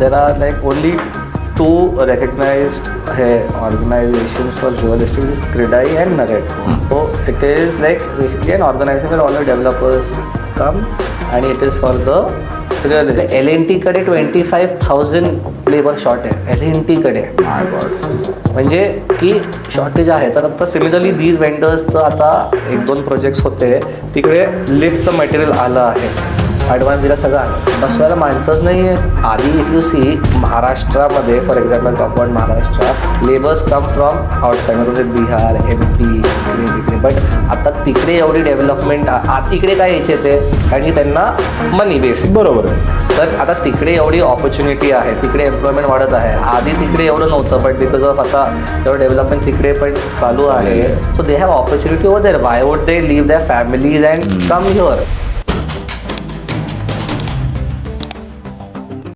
there are like only 2 recognized organizations for real estate, is Credai and Naretco. So it is like basically an organization where all the developers come and it is for the real estate. L&T कडे 25,000 labour short आहे L&T कडे. म्हणजे की shortage आहे. तर आता similarly these वेंडर्सचं आता 1-2 projects होते तिकडे लिफ्टचं मटेरियल आलं आहे, ॲडव्हान्स दिला सगळं आलं, बसवायला माणसंच नाही आहे. आधी इफ यू सी महाराष्ट्रामध्ये for example top one Maharashtra labours come from outside म्हणजे बिहार MP तिकडे. बट आता तिकडे एवढी डेव्हलपमेंट इकडे काय यायचे ते कारण की त्यांना मनी बेसिक बरोबर आहे. तर आता तिकडे एवढी ऑपॉर्च्युनिटी आहे, तिकडे एम्प्लॉयमेंट वाढत आहे. आधी तिकडे एवढं नव्हतं बट बिकॉज ऑफ आता एवढं डेव्हलपमेंट तिकडे पण चालू आहे. So they have opportunity over there. Why would they leave their families and come here.